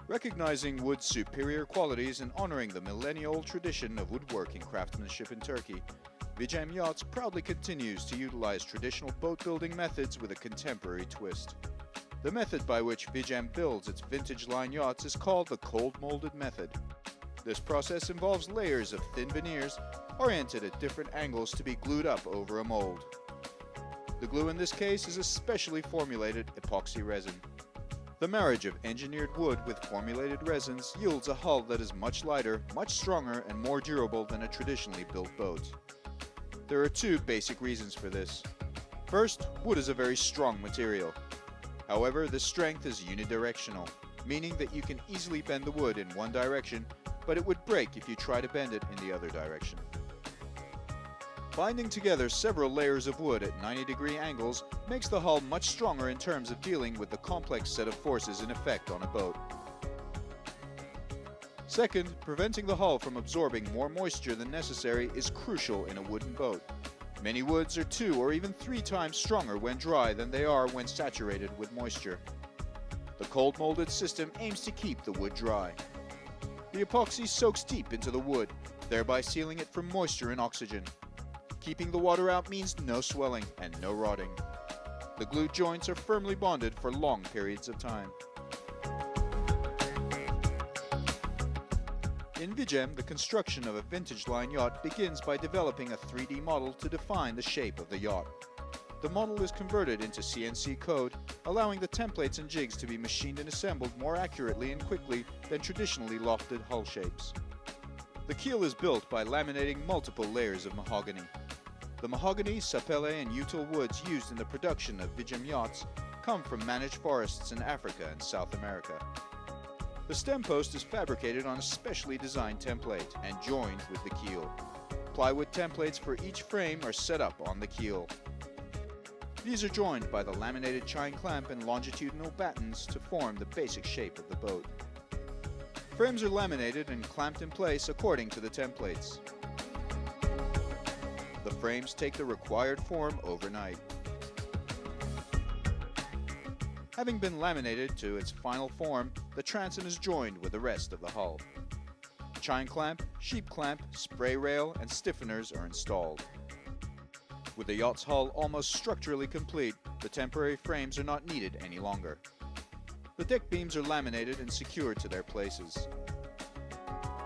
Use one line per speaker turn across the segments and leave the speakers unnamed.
Recognizing wood's superior qualities and honoring the millennial tradition of woodworking craftsmanship in Turkey, Vicem Yachts proudly continues to utilize traditional boat building methods with a contemporary twist. The method by which Vicem builds its vintage line yachts is called the cold molded method. This process involves layers of thin veneers oriented at different angles to be glued up over a mold. The glue in this case is a specially formulated epoxy resin. The marriage of engineered wood with formulated resins yields a hull that is much lighter, much stronger, and more durable than a traditionally built boat. There are two basic reasons for this. First, wood is a very strong material. However, this strength is unidirectional, meaning that you can easily bend the wood in one direction, but it would break if you try to bend it in the other direction. Binding together several layers of wood at 90-degree angles makes the hull much stronger in terms of dealing with the complex set of forces in effect on a boat. Second, preventing the hull from absorbing more moisture than necessary is crucial in a wooden boat. Many woods are 2 or even 3 times stronger when dry than they are when saturated with moisture. The cold molded system aims to keep the wood dry. The epoxy soaks deep into the wood, thereby sealing it from moisture and oxygen. Keeping the water out means no swelling and no rotting. The glued joints are firmly bonded for long periods of time. In Vicem, the construction of a vintage line yacht begins by developing a 3D model to define the shape of the yacht. The model is converted into CNC code, allowing the templates and jigs to be machined and assembled more accurately and quickly than traditionally lofted hull shapes. The keel is built by laminating multiple layers of mahogany. The mahogany, sapele, and util woods used in the production of Vicem yachts come from managed forests in Africa and South America. The stem post is fabricated on a specially designed template and joined with the keel. Plywood templates for each frame are set up on the keel. These are joined by the laminated chine clamp and longitudinal battens to form the basic shape of the boat. Frames are laminated and clamped in place according to the templates. The frames take the required form overnight. Having been laminated to its final form, the transom is joined with the rest of the hull. Chine clamp, sheep clamp, spray rail, and stiffeners are installed. With the yacht's hull almost structurally complete, the temporary frames are not needed any longer. The deck beams are laminated and secured to their places.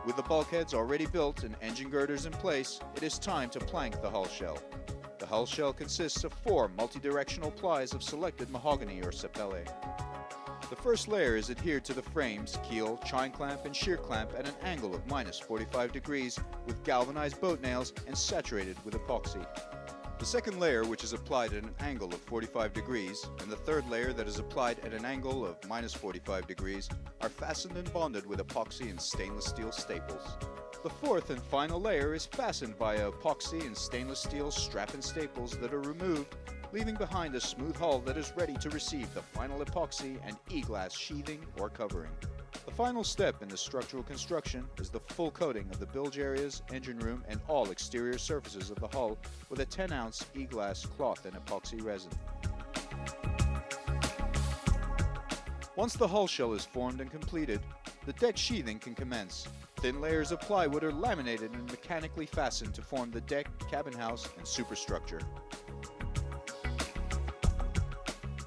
With the bulkheads already built and engine girders in place, it is time to plank the hull shell. The hull shell consists of 4 multi-directional plies of selected mahogany or sapele. The first layer is adhered to the frames, keel, chine clamp, and shear clamp at an angle of -45 degrees with galvanized boat nails and saturated with epoxy. The second layer, which is applied at an angle of 45 degrees, and the third layer that is applied at an angle of -45 degrees, are fastened and bonded with epoxy and stainless steel staples. The fourth and final layer is fastened via epoxy and stainless steel strap and staples that are removed, leaving behind a smooth hull that is ready to receive the final epoxy and e-glass sheathing or covering. The final step in the structural construction is the full coating of the bilge areas, engine room, and all exterior surfaces of the hull with a 10-ounce e-glass cloth and epoxy resin. Once the hull shell is formed and completed, the deck sheathing can commence. Thin layers of plywood are laminated and mechanically fastened to form the deck, cabin house, and superstructure.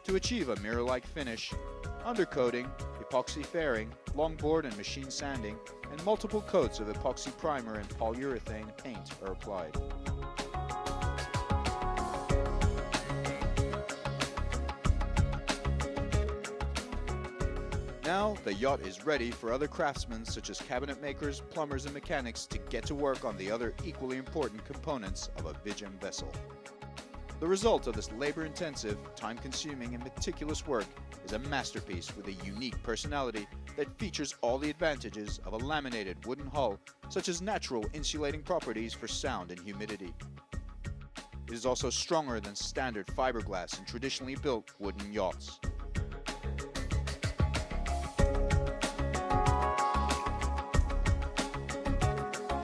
To achieve a mirror-like finish, undercoating, epoxy fairing, longboard and machine sanding, and multiple coats of epoxy primer and polyurethane paint are applied. Now, the yacht is ready for other craftsmen such as cabinet makers, plumbers, and mechanics to get to work on the other equally important components of a Vicem vessel. The result of this labor-intensive, time-consuming, and meticulous work is a masterpiece with a unique personality that features all the advantages of a laminated wooden hull, such as natural insulating properties for sound and humidity. It is also stronger than standard fiberglass in traditionally built wooden yachts.